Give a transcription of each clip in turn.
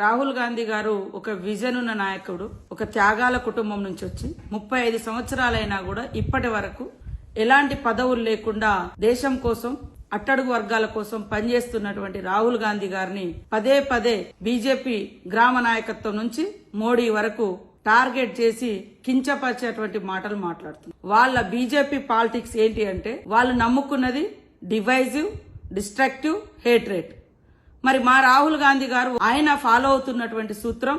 రాహుల్ గాంధీ గారు ఒక విజన్ ఉన్న నాయకుడు, ఒక త్యాగాల కుటుంబం నుంచి వచ్చి 35 సంవత్సరాలైనా కూడా ఇప్పటి వరకు ఎలాంటి పదవులు లేకుండా దేశం కోసం, అట్టడుగు వర్గాల కోసం పనిచేస్తున్నటువంటి రాహుల్ గాంధీ గారిని పదే పదే బీజేపీ గ్రామ నాయకత్వం నుంచి మోడీ వరకు టార్గెట్ చేసి కించపరిచేటువంటి మాటలు మాట్లాడుతున్నారు. వాళ్ళ బీజేపీ పాలిటిక్స్ ఏంటి అంటే వాళ్ళు నమ్ముకున్నది డివైజివ్, డిస్ట్రక్టివ్, హేట్రేట్. మరి మా రాహుల్ గాంధీ గారు ఆయన ఫాలో అవుతున్నటువంటి సూత్రం,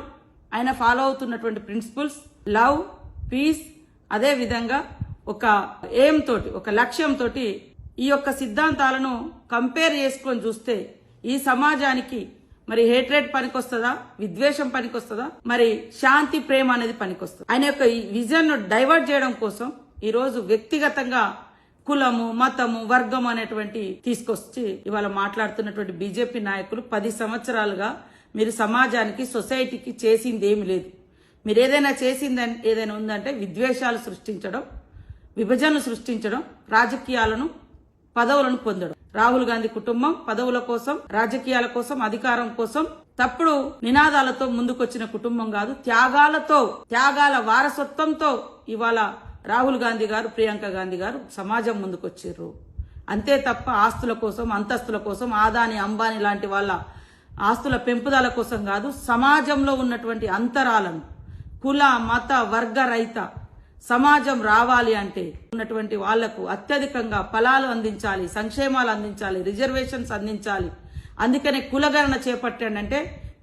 ఆయన ఫాలో అవుతున్నటువంటి ప్రిన్సిపల్స్ లవ్, పీస్, అదే విధంగా ఒక ఎయిమ్ తోటి, ఒక లక్ష్యం తోటి ఈ యొక్క సిద్ధాంతాలను కంపేర్ చేసుకొని చూస్తే ఈ సమాజానికి మరి హేట్రేట్ పనికొస్తుందా, విద్వేషం పనికొస్తుందా, మరి శాంతి ప్రేమ అనేది పనికొస్తుంది. ఆయన యొక్క ఈ విజన్ ను డైవర్ట్ చేయడం కోసం ఈ రోజు వ్యక్తిగతంగా కులము, మతము, వర్గం అనేటువంటి తీసుకొచ్చి ఇవాళ మాట్లాడుతున్నటువంటి బీజేపీ నాయకులు 10 సంవత్సరాలుగా మీరు సమాజానికి, సొసైటీకి చేసింది ఏమి లేదు. మీరు ఏదైనా చేసిందని ఏదైనా ఉందంటే విద్వేషాలు సృష్టించడం, విభజనలు సృష్టించడం, రాజకీయాలను, పదవులను పొందడం. రాహుల్ గాంధీ కుటుంబం పదవుల కోసం, రాజకీయాల కోసం, అధికారం కోసం తప్పుడు నినాదాలతో ముందుకొచ్చిన కుటుంబం కాదు. త్యాగాలతో, త్యాగాల వారసత్వంతో ఇవాళ రాహుల్ గాంధీ గారు, ప్రియాంక గాంధీ గారు సమాజం ముందుకొచ్చారు. అంతే తప్ప ఆస్తుల కోసం, అంతస్తుల కోసం, ఆదాని, అంబానీ లాంటి వాళ్ళ ఆస్తుల పెంపుదల కోసం కాదు. సమాజంలో ఉన్నటువంటి అంతరాలను, కుల, మత, వర్గ రహిత సమాజం రావాలి అంటే ఉన్నటువంటి వాళ్లకు అత్యధికంగా ఫలాలు అందించాలి, సంక్షేమాలు అందించాలి, రిజర్వేషన్స్ అందించాలి. అందుకనే కులగణన చేపట్టాడంటే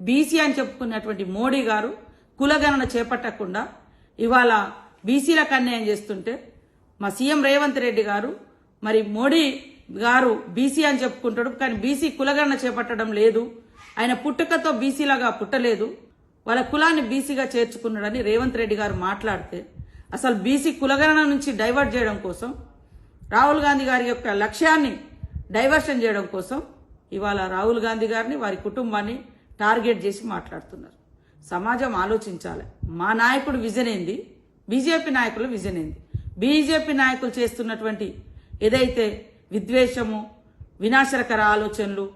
బీసీ అని చెప్పుకున్నటువంటి మోడీ గారు కులగణన చేపట్టకుండా ఇవాళ బీసీలకు అన్యాయం చేస్తుంటే మా సీఎం రేవంత్ రెడ్డి గారు, మరి మోడీ గారు బీసీ అని చెప్పుకుంటాడు, కానీ బీసీ కులగణన చేపట్టడం లేదు. ఆయన పుట్టుకతో బీసీలాగా పుట్టలేదు, వాళ్ళ కులాన్ని బీసీగా చేర్చుకున్నాడని రేవంత్ రెడ్డి గారు మాట్లాడితే అసలు బీసీ కులగణన నుంచి డైవర్ట్ చేయడం కోసం, రాహుల్ గాంధీ గారి యొక్క లక్ష్యాన్ని డైవర్షన్ చేయడం కోసం ఇవాళ రాహుల్ గాంధీ గారిని, వారి కుటుంబాన్ని టార్గెట్ చేసి మాట్లాడుతున్నారు. సమాజం ఆలోచించాలి. మా నాయకుడు విజన్ ఏంది, బీజేపీ నాయకుల విజన్ ఏంది. బీజేపీ నాయకులు చేస్తున్నటువంటి ఏదైతే విద్వేషము, వినాశకర ఆలోచనలు,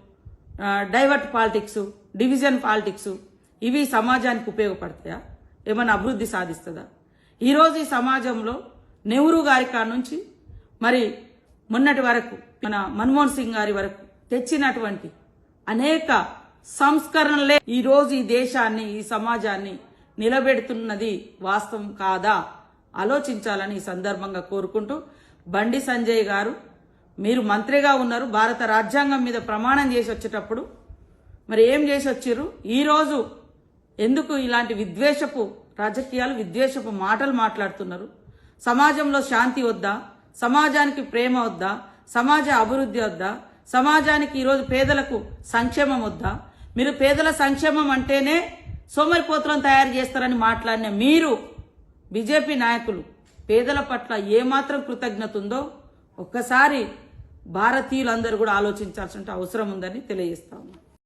డైవర్ట్ పాలిటిక్స్, డివిజన్ పాలిటిక్స్, ఇవి సమాజానికి ఉపయోగపడతాయా? ఏమైనా అభివృద్ధి సాధిస్తుందా? ఈరోజు ఈ సమాజంలో నెహ్రూ గారి కాడ నుంచి మరి మొన్నటి వరకు మన మన్మోహన్ సింగ్ గారి వరకు తెచ్చినటువంటి అనేక సంస్కరణలే ఈరోజు ఈ దేశాన్ని, ఈ సమాజాన్ని నిలబెడుతున్నది వాస్తవం కాదా? ఆలోచించాలని ఈ సందర్భంగా కోరుకుంటూ, బండి సంజయ్ గారు మీరు మంత్రిగా ఉన్నారు, భారత రాజ్యాంగం మీద ప్రమాణం చేసి వచ్చేటప్పుడు మరి ఏం చేసి వచ్చారు? ఈరోజు ఎందుకు ఇలాంటి విద్వేషపు రాజకీయాలు, విద్వేషపు మాటలు మాట్లాడుతున్నారు? సమాజంలో శాంతి వద్దా? సమాజానికి ప్రేమ వద్దా? సమాజ అభివృద్ధి వద్దా? సమాజానికి ఈరోజు పేదలకు సంక్షేమం వద్దా? మీరు పేదల సంక్షేమం అంటేనే సోమరిపోతులను తయారు చేస్తారని మాట్లాడిన మీరు, బీజేపీ నాయకులు పేదల పట్ల ఏమాత్రం కృతజ్ఞత ఉందో ఒక్కసారి భారతీయులందరూ కూడా ఆలోచించాల్సిన అవసరం ఉందని తెలియజేస్తా ఉన్నాను.